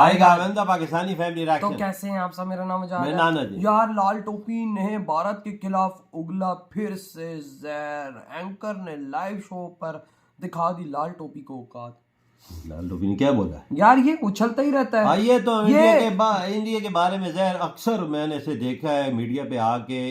Pakistani family तो कैसे हैं आप सब? मेरा नाम नाना जी। यार लाल टोपी ने भारत के खिलाफ उगला फिर से जहर। एंकर ने लाइव शो पर दिखा दी लाल टोपी को औकात। लाल टोपी ने क्या बोला यार? ये उछलता ही रहता है। ये तो इंडिया के बारे में जहर अक्सर मैंने इसे देखा है, मीडिया पे आके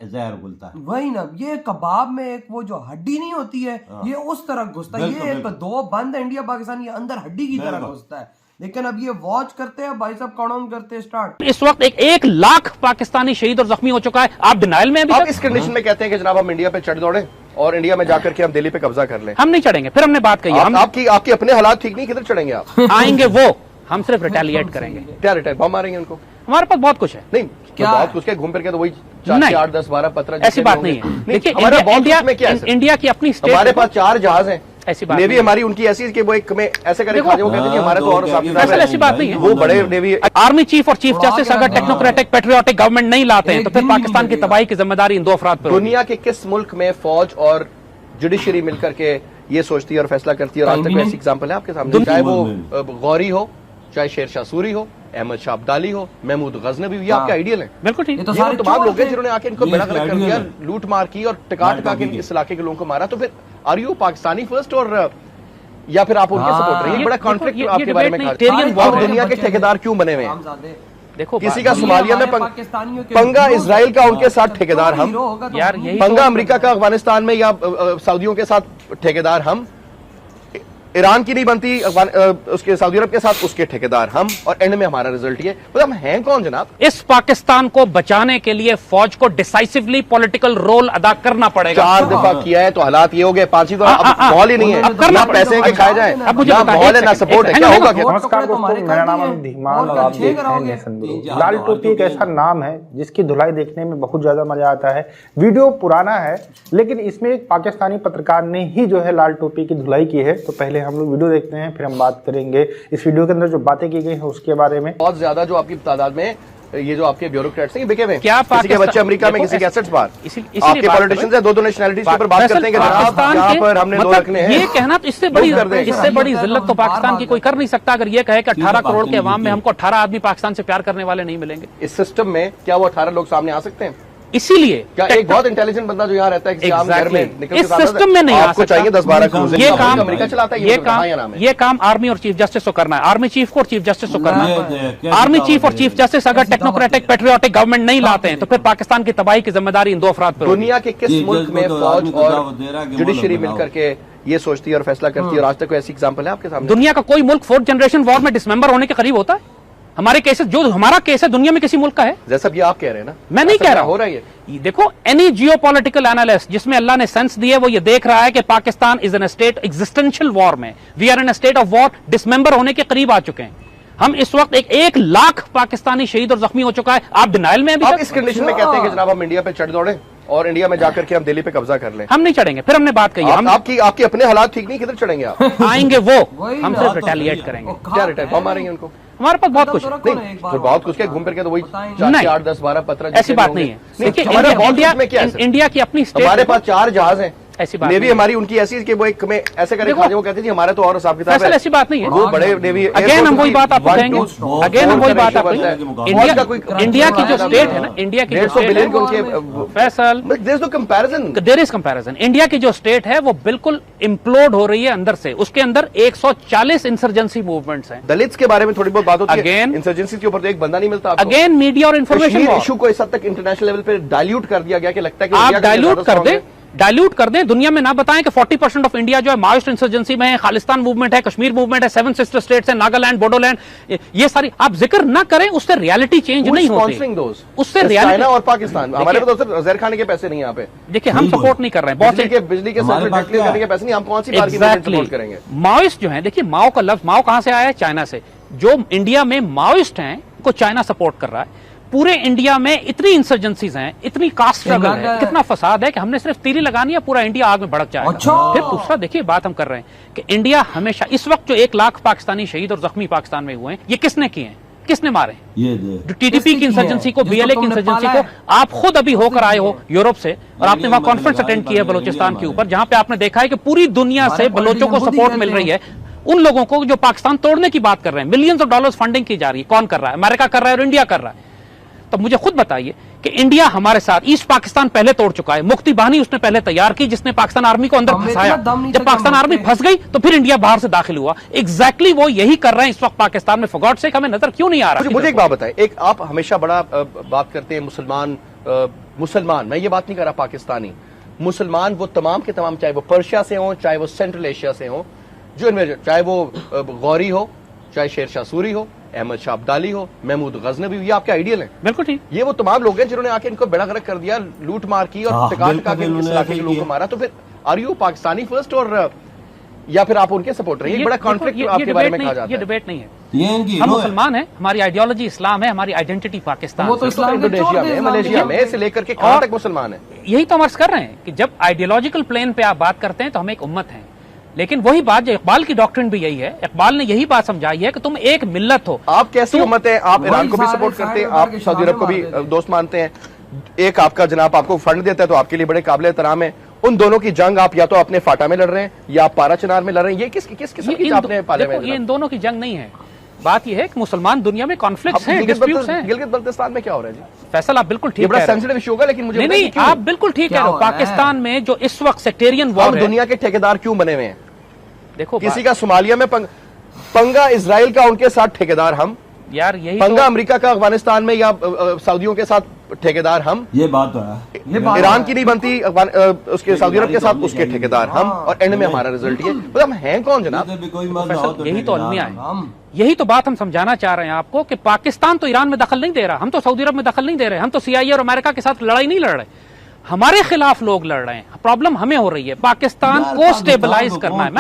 जहर उगलता है। वही ना, ये कबाब में एक वो जो हड्डी नहीं होती है, ये उस तरह घुसता है। ये एक दो बंद है इंडिया पाकिस्तान, ये अंदर हड्डी की तरह घुसता है। लेकिन अब ये वॉच करते हैं भाई साहब, काउंट करते हैं स्टार्ट। इस वक्त एक लाख पाकिस्तानी शहीद और जख्मी हो चुका है। आप डिनाइल में आप इस कंडीशन में कहते हैं कि जनाब हम इंडिया पे चढ़ दौड़े और इंडिया में जाकर के हम दिल्ली पे कब्जा कर लें। हम नहीं चढ़ेंगे। फिर हमने बात कही आपकी अपने हालात ठीक नहीं, किधर चढ़ेंगे आप? आएंगे वो, हम सिर्फ रिटेलिएट करेंगे। क्या रिटेल बम मारेंगे उनको? हमारे पास बहुत कुछ है। नहीं क्या बहुत कुछ, घूम फिर के तो वही 4, 8, 10, 12, 15 ऐसी बात नहीं है। देखिए इंडिया की अपनी स्टेट, हमारे पास 4 जहाज हैं। ऐसी बात नेवी हमारी उनकी ऐसी कि वो एक में ऐसे करके खा वो कहते हैं हमारे तो और ऐसी बात नहीं है। वो बड़े नेवी आर्मी चीफ और चीफ जस्टिस अगर टेक्नोक्रेटिक पेट्रियोटिक गवर्नमेंट नहीं लाते हैं तो फिर पाकिस्तान की तबाही की जिम्मेदारी इन 2 अफराद पर। दुनिया के किस मुल्क में फौज और जुडिशरी मिलकर के ये सोचती है और फैसला करती है? और आज तक ऐसी एग्जाम्पल है आपके सामने, चाहे वो गौरी हो, चाहे शेरशाह सूरी हो, अहमद शाह अब्दाली हो, महमूद गजनवी हो, ये आपके आइडियल हैं। बिल्कुल ठीक। ये तमाम लोग हैं जिन्होंने आके इनको बेड़ा गर्क कर दिया, लूट मार की और टिका के इस इलाके के लोगों को मारा। तो फिर आर यू पाकिस्तानी फर्स्ट और या फिर आप उनके सपोर्ट रहे? बड़ा कॉन्फ्लिक्ट आपके बारे में और दुनिया के ठेकेदार क्यों बने हुए हैं? देखो किसी का सोमालिया में पंगा इजराइल का उनके साथ ठेकेदार हम, पंगा अमेरिका का अफगानिस्तान में या सऊदियों के साथ ठेकेदार हम, ईरान की नहीं बनती उसके सऊदी अरब के साथ उसके ठेकेदार हम, और एंड में हमारा रिजल्ट ये। मतलब हम हैं कौन जनाब? इस पाकिस्तान को बचाने के लिए फौज को डिसाइसिवली पॉलिटिकल रोल अदा करना पड़ेगा। 4 दफा किया है तो हालात ये हो गए, 5वीं दफा अब माहौल ही नहीं है। अब करना पैसे के खाए जाए, अब मुझे माहौल है ना सपोर्ट है, क्या होगा? नमस्कार दोस्तों, मेरा नाम है धीमान और आप देख रहे हैं नेशन ब्यूरो। लाल टोपी एक ऐसा नाम है जिसकी धुलाई देखने में बहुत ज्यादा मजा आता है। वीडियो पुराना है लेकिन इसमें एक पाकिस्तानी पत्रकार ने ही जो है लाल टोपी की धुलाई की है। तो पहले हम लोग वीडियो देखते हैं, फिर हम बात करेंगे इस वीडियो के अंदर जो बातें की गई है उसके बारे में। बहुत ज्यादा जो आपकी तादाद में ये जो आपके ब्यूरोक्रेट्स हैं बिके हुए, क्या किसी के बच्चे अमेरिका में, किसी के एसेट्स बाहर, आपके पॉलिटिशियंस हैं 2 नेशनलिटीज के ऊपर बात करते हैं कि जनाब यहाँ पर हमने 2 रखने हैं। ये कहना तो इससे बड़ी जिल्लत तो पाकिस्तान की कोई कर नहीं सकता अगर ये कहे कि 18 करोड़ के अवाम में हमको 18 आदमी पाकिस्तान से प्यार करने वाले नहीं मिलेंगे। इस सिस्टम में क्या वो 18 लोग सामने आ सकते हैं? इसीलिए क्या एक बहुत इंटेलिजेंट बंदा जो यहाँ रहता है किसी आम घर में निकल के इस सिस्टम में नहीं आ सकता। चाहिए 10-12 क्रूज़। ये काम अमेरिका चलाता है, ये काम आर्मी और चीफ जस्टिस को करना है। आर्मी चीफ को और चीफ जस्टिस को करना है। आर्मी चीफ और चीफ जस्टिस अगर टेक्नोक्रेटिक पेट्रियोटिक गवर्नमेंट नहीं लाते हैं तो फिर पाकिस्तान की तबाही की जिम्मेदारी इन 2 अफराद पर। दुनिया के किस मुल्क में फौज और जुडिशरी मिलकर के ये सोचती है और फैसला करती है? और आज तक कोई ऐसी एग्जाम्पल है आपके सामने? दुनिया का कोई मुल्क 4th जनरेशन वॉर में डिसमेंबर होने के करीब होता है? हमारे केसेस, जो हमारा केस है दुनिया में किसी मुल्क का है? जैसा भी आप कह रहे हैं ना, मैं नहीं कह रहा हो रहा है। देखो एनी जियोपॉलिटिकल एनालिस्ट जिसमें अल्लाह ने सेंस दिए वो ये देख रहा है कि Pakistan is in state existential war में। We are in state of war, dismember होने के करीब आ चुके हैं हम। इस वक्त एक लाख पाकिस्तानी शहीद और जख्मी हो चुका है। आप डिनाइल में आप इस कंडीशन में कहते हैं कि जनाब हम इंडिया पे चढ़ दौड़े और इंडिया में जाकर के हम दिल्ली पे कब्जा कर लें। हम नहीं चढ़ेंगे। फिर हमने बात कही आपके अपने हालात ठीक नहीं, किधर चढ़ेंगे आप? आएंगे वो, हम सिर्फ रिटेलिएट करेंगे। क्या रिटेल बम मारेंगे उनको? हमारे पास बहुत कुछ नहीं, फिर बहुत कुछ घूम फिर के तो वही 4, 8, 10, 12, 15 ऐसी बात नहीं है। इंडिया की अपनी स्टेट, हमारे पास 4 जहाज हैं। ऐसी बात नेवी हमारी उनकी ऐसी कि वो एक में ऐसे करके खा वो कहती थी हमारे तो और हिसाब किताब है। ऐसी बात नहीं है। वो बड़े नेवी अगेन हम वही बात आपको कहेंगे, अगेन हम वही बात आपको, इंडिया की जो स्टेट है ना, इंडिया की जो स्टेट है फैसल, there is no comparison, there is comparison. India की जो स्टेट है वो बिल्कुल इम्प्लोड हो रही है अंदर से। उसके अंदर 140 इंसर्जेंसी मूवमेंट्स हैं। दलित्स के बारे में थोड़ी बहुत बात होती है, इंसर्जेंसी के ऊपर तो एक बंदा नहीं मिलता। अगेन मीडिया और इन्फॉर्मेशन इशू को इस हद तक इंटरनेशनल लेवल पे डाइल्यूट कर दिया गया कि लगता है कि आप डाइल्यूट कर दें। दुनिया में ना बताएं कि 40% ऑफ इंडिया जो है माओइस्ट इंसर्जेंसी में है, खालिस्तान मूवमेंट है, कश्मीर मूवमेंट है, 7 सिस्टर स्टेट्स है, नागालैंड, बोडोलैंड, ये सारी आप जिक्र ना करें, उससे रियलिटी चेंज नहीं होती। उससे रियलिटी और पाकिस्तान, हमारे पास तो जहर खाने के पैसे नहीं यहाँ पे। देखिए हम सपोर्ट नहीं कर रहे हैं, बहुत बिजली के करने के पैसे नहीं, हम कौन सी बात सपोर्ट करेंगे? माओइस्ट जो है, देखिए माओ का लफ्ज, माओ कहां से आया है? चाइना से। जो इंडिया में माओइस्ट हैं को चाइना सपोर्ट कर रहा है। पूरे इंडिया में इतनी इंसर्जेंसीज हैं, इतनी कास्ट स्ट्रगल है, कितना फसाद है कि हमने सिर्फ तीली लगानी है, पूरा इंडिया आग में भड़क जाएगा। फिर दूसरा देखिए बात हम कर रहे हैं कि इंडिया हमेशा, इस वक्त जो 1 लाख पाकिस्तानी शहीद और जख्मी पाकिस्तान में हुए हैं, ये किसने किए हैं? किसने मारे? जो टीटीपी की इंसर्जेंसी को, बीएलए की इंसर्जेंसी को, आप खुद अभी होकर आए हो यूरोप से और आपने वहां कॉन्फ्रेंस अटेंड की है बलूचिस्तान के ऊपर, जहां पे आपने देखा है कि पूरी दुनिया से बलोचों को सपोर्ट मिल रही है। उन लोगों को जो पाकिस्तान तोड़ने की बात कर रहे हैं। मिलियंस ऑफ डॉलर्स फंडिंग की जा रही है, कौन कर रहा है? अमेरिका कर रहा है और इंडिया कर रहा है। तो मुझे खुद बताइए कि इंडिया हमारे साथ ईस्ट पाकिस्तान पहले तोड़ चुका है, मुक्ति बाहिनी उसने पहले तैयार की जिसने पाकिस्तान आर्मी को अंदर फंसाया। जब पाकिस्तान आर्मी फंस गई तो फिर इंडिया बाहर से दाखिल हुआ। एग्जैक्टली वो यही कर रहे हैं इस वक्त पाकिस्तान में। फॉर गॉड सेक, हमें नजर क्यों नहीं आ रहा? मुझे एक बात बताएं, एक आप हमेशा बड़ा बात करते हैं मुसलमान, मैं ये बात नहीं कर रहा पाकिस्तानी मुसलमान, वो तमाम के तमाम, चाहे वो पर्शिया से हो, चाहे वो सेंट्रल एशिया से हो, जो इनमें, चाहे वो गौरी हो, चाहे शेर शाह सूरी हो, अहमद शाह अब्दाली हो, महमूद गजनवी, ये आपके आइडियल हैं। बिल्कुल ठीक। ये वो तमाम लोग हैं जिन्होंने आके इनको बेड़ा गर्क कर दिया, लूट मार की और टिका के इस इलाके के लोगों को मारा। तो फिर आर यू पाकिस्तानी फर्स्ट और या फिर आप उनके सपोर्ट रहे? बड़ा कॉन्फ्लिक्ट आपके बारे में कहा जाता है। ये डिबेट नहीं है। हम मुसलमान हैं, हमारी आइडियोलॉजी इस्लाम है, हमारी आइडेंटिटी पाकिस्तान। वो तो इस्लाम इंडोनेशिया में, मलेशिया में से लेकर के कहां तक मुसलमान है? यही तो हम अर्ज कर रहे हैं कि जब आइडियोलॉजिकल प्लेन पे आप बात करते हैं तो हम एक उम्मत हैं। लेकिन वही बात जो इकबाल की डॉक्ट्रिन भी यही है, इकबाल ने यही बात समझाई है कि तुम एक मिल्लत हो। आप कैसी उम्मत है? आप ईरान को भी सपोर्ट करते हैं, आप सऊदी अरब को भी दोस्त मानते हैं, एक आपका जनाब आपको फंड देता है तो आपके लिए बड़े काबिल एहतराम है। उन दोनों की जंग आप या तो अपने फाटा में लड़ रहे हैं या आप पारा चिनार में लड़ रहे हैं। ये किस किस्म की आपने पाले में? ये इन दोनों की जंग नहीं है। बात यह है कि मुसलमान दुनिया में कॉन्फ्लिक्ट्स हैं, डिस्प्यूट्स हैं। गिलगित बल्तिस्तान में क्या हो रहा है जी? फैसल आप बिल्कुल ठीक बड़ा सेंसिटिव इशू होगा, लेकिन मुझे नहीं, आप बिल्कुल ठीक कह रहे हो। पाकिस्तान में जो इस वक्त सेक्टेरियन वॉर, दुनिया के ठेकेदार क्यों बने हुए हैं? देखो, किसी का सोमालिया में पंगा इजराइल का, उनके साथ ठेकेदार हम। यार यही पंगा अमेरिका का अफगानिस्तान में या सऊदियों के साथ ठेकेदार हम। ये बात तो है। ईरान की नहीं बनती उसके सऊदी अरब के साथ उसके ठेकेदार हम, और एंड में हमारा रिजल्ट ये। मतलब हम हैं कौन जनाब? यही तो अलमिया है। यही तो बात हम समझाना चाह रहे हैं आपको कि पाकिस्तान तो ईरान में दखल नहीं दे रहा, हम तो सऊदी अरब में दखल नहीं दे रहे, हम तो CIA और अमेरिका के साथ लड़ाई नहीं लड़ रहे, हमारे खिलाफ लोग लड़ रहे हैं। प्रॉब्लम हमें हो रही है, पाकिस्तान को स्टेबलाइज करना है।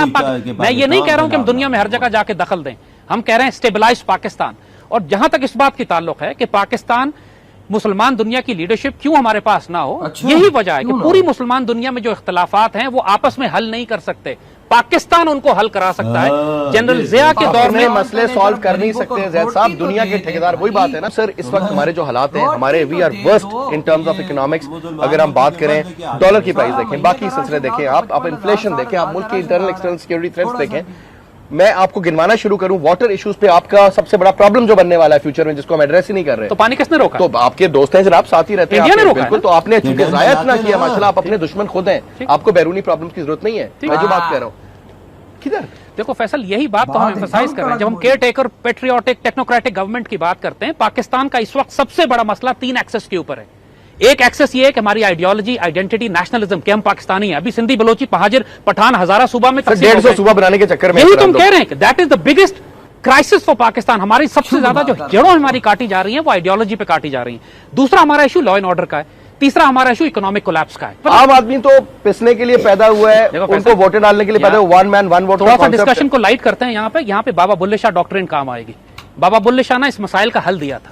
मैं ये नहीं कह रहा हूं कि हम दुनिया में हर जगह जाके दखल दें, हम कह रहे हैं स्टेबलाइज पाकिस्तान। और जहां तक इस बात की ताल्लुक है कि पाकिस्तान मुसलमान दुनिया की लीडरशिप क्यों हमारे पास ना हो, यही वजह है कि पूरी मुसलमान दुनिया में जो इख्तलाफात हैं वो आपस में हल नहीं कर सकते, पाकिस्तान उनको हल करा सकता है। जनरल जिया के दौर में मसले सॉल्व कर नहीं सकते जैद साहब, दुनिया के ठेकेदार। वही बात है ना सर, इस वक्त हमारे जो हालात हैं, हमारे we are worst in terms of economics. अगर हम बात करें, डॉलर की प्राइस देखें, बाकी सिलसिले देखें, आप इन्फ्लेशन देखें, आप मुल्क की इंटरनल एक्सटर्नल सिक्योरिटी थ्रेट्स देखें। मैं आपको गिनवाना शुरू करूं, वाटर इश्यूज पे आपका सबसे बड़ा प्रॉब्लम जो बनने वाला है फ्यूचर में, जिसको हम एड्रेस ही नहीं कर रहे। तो पानी किसने रोका? तो आपके दोस्त हैं जनाब, साथ ही रहते हैं। इंडिया ने रोका बिल्कुल। तो आपने चूंकि जाया इतना किया, माशाल्लाह, आप अपने दुश्मन खुद हैं, आपको बैरूनी प्रॉब्लम की जरूरत नहीं है। मैं जो बात कह रहा हूं किधर? देखो फैसल, यही बात तो हम एम्फसाइज कर रहे हैं जब हम care taker, patriotic, technocratic government की बात करते हैं। पाकिस्तान का इस वक्त सबसे बड़ा मसला 3 एक्सेस के ऊपर है। एक एक्सेस ये है कि हमारी आइडियोलॉजी, आइडेंटिटी, नेशनलिज्म के हम पाकिस्तानी हैं। अभी सिंधी, बलोची, महाजिर, पठान, हजारा सूबा में 150 सूबा बनाने के चक्कर में यही तुम कह रहे हैं कि that is the biggest crisis for Pakistan. हमारी सबसे ज्यादा जो जड़ों हमारी काटी जा रही है वो आइडियोलॉजी पे काटी जा रही है। दूसरा हमारा इशू लॉ एंड ऑर्डर का है। तीसरा हमारा इशू इकोनॉमिक कोलैप्स का है। आम आदमी तो पिसने के लिए पैदा हुआ है, उनको वोटें डालने के लिए पैदा हुआ। 1 मैन 1 वोट। थोड़ा सा डिस्कशन को लाइट करते हैं यहाँ पे बाबा बुल्ले शाह डॉक्ट्रिन काम आएगी। बाबा बुल्ले शाह ने इस मसाइल का हल दिया था।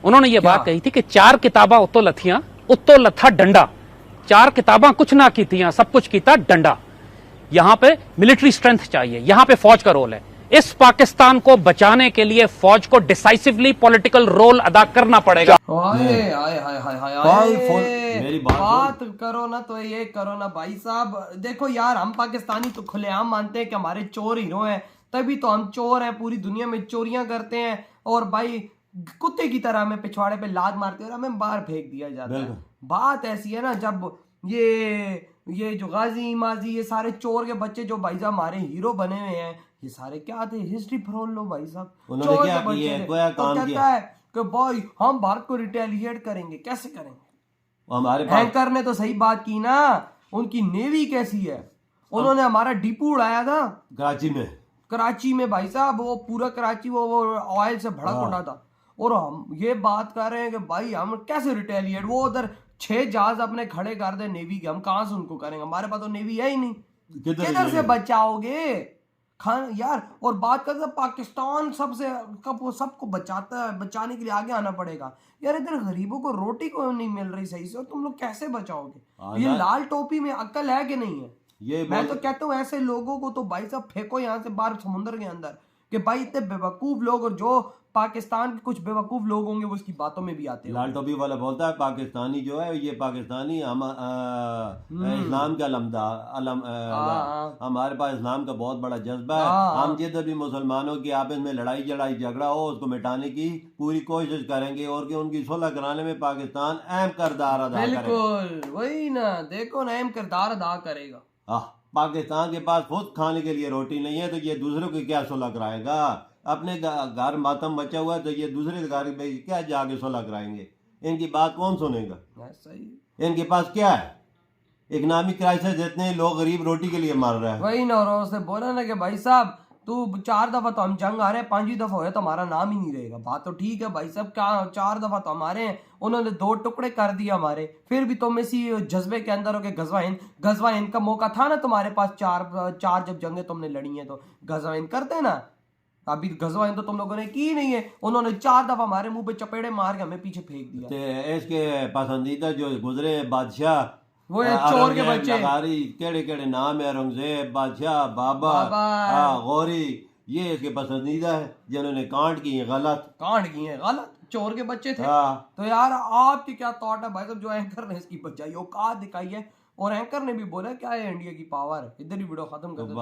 उन्होंने ये बात कही थी कि 4 किताबा उत्तो लथियां, उत्तो लथा डंडा। 4 किताबा कुछ ना की थियां, सब कुछ कीता डंडा। यहां पे मिलिट्री स्ट्रेंथ चाहिए, यहां पे फौज का रोल है। इस पाकिस्तान को बचाने के लिए फौज को डिसाइसिवली पॉलिटिकल रोल अदा करना पड़ेगा। मेरी बात करो ना तो ये करो ना भाई साहब। देखो यार, हम पाकिस्तानी तो खुलेआम मानते हैं कि हमारे चोर हीरो हैं, तभी तो हम चोर हैं, पूरी दुनिया में चोरियां करते हैं और भाई कुत्ते की तरह हमें पिछवाड़े पे लात मारते हैं और हमें बाहर फेंक दिया जाता है। बात ऐसी है ना, जब ये जो गाजी माजी, ये सारे चोर के बच्चे जो भाई साहब हमारे हीरो बने हुए हैं, ये सारे क्या थे? हिस्ट्री फरोल लो भाई साहब। उन्होंने क्या किया? तो कहता है कि भाई हम भारत को रिटेलिएट करेंगे। कैसे करेंगे? हमारे हैंकर ने तो सही बात की ना, उनकी नेवी कैसी है? उन्होंने हमारा डिपो उड़ाया था कराची में भाई साहब, वो पूरा कराची वो ऑयल से भड़क उड़ा था। और हम ये बात कर रहे हैं कि भाई हम कैसे रिटेलिएट, वो उधर 6 जहाज अपने खड़े कर दे नेवी के, हम कहां से उनको करेंगे? हमारे पास तो नेवी है ही नहीं, किधर से बचाओगे खान यार? और बात करते पाकिस्तान सबको बचाता है, बचाने के लिए आगे आना पड़ेगा यार। इधर गरीबों को रोटी को नहीं मिल रही सही से, और तुम लोग कैसे बचाओगे? ये लाल टोपी में अक्ल है कि नहीं है? मैं तो कहता हूँ ऐसे लोगों को तो भाई साहब फेंको यहाँ से बाहर समुद्र के अंदर, कि भाई इतने बेवकूफ लोग और जो पाकिस्तान के कुछ बेवकूफ लोग होंगे वो इसकी बातों में भी आते हैं। लाल टोपी वाला बोलता है पाकिस्तानी जो है ये पाकिस्तानी इस्लाम का हमारे पास इस्लाम का बहुत बड़ा जज्बा है। हम जिधर भी मुसलमानों की आपस में लड़ाई झड़ाई झगड़ा हो उसको मिटाने की पूरी कोशिश करेंगे और कि उनकी सुलह कराने में पाकिस्तान अहम किरदार अदा करेगा। बिल्कुल वही ना, देखो ना, अहम किरदार अदा करेगा। पाकिस्तान के पास खुद खाने के लिए रोटी नहीं है तो ये दूसरों की क्या सुलह कराएगा? अपने घर मातम बचा हुआ है तो ये दूसरे घर में क्या जाके सुलह कराएंगे? इनकी बात कौन सुनेगा? सही, इनके पास क्या है? इकोनॉमिक क्राइसिस, इतने लोग गरीब रोटी के लिए मर रहे हैं। वही ना, और उसने बोला ना कि भाई साहब तू 4 दफा तो हम जंग आ रहे हैं, 5वीं दफा हो तो हमारा नाम ही नहीं रहेगा। बात तो ठीक है भाई साहब, क्या 4 दफा तो हमारे हैं, उन्होंने 2 टुकड़े कर दिए हमारे, फिर भी तुम इसी जज्बे के अंदर हो के गजवा हिंद का मौका था ना तुम्हारे पास, चार जब जंगें तुमने लड़ी हैं तो गजवा हिंद करते ना। अभी गजवा हिंद तो तुम लोगों ने की नहीं है, उन्होंने 4 दफा हमारे मुंह पे चपेड़े मार के हमें पीछे फेंक दिया। इसके पसंदीदा जो गुजरे बादशाह वो चोर के बच्चे, केड़े केड़े नाम है, औरंगजेब, बादशाह, बाबा, गौरी, ये इसके पसंदीदा है जिन्होंने कांड किए गलत, चोर के बच्चे थे। तो यार आपकी क्या थॉट है भाई साहब, जो एंकर ने इसकी बचाई औकात दिखाई है और एंकर ने भी बोला क्या है इंडिया की पावर। इधर ही वीडियो खत्म कर दो।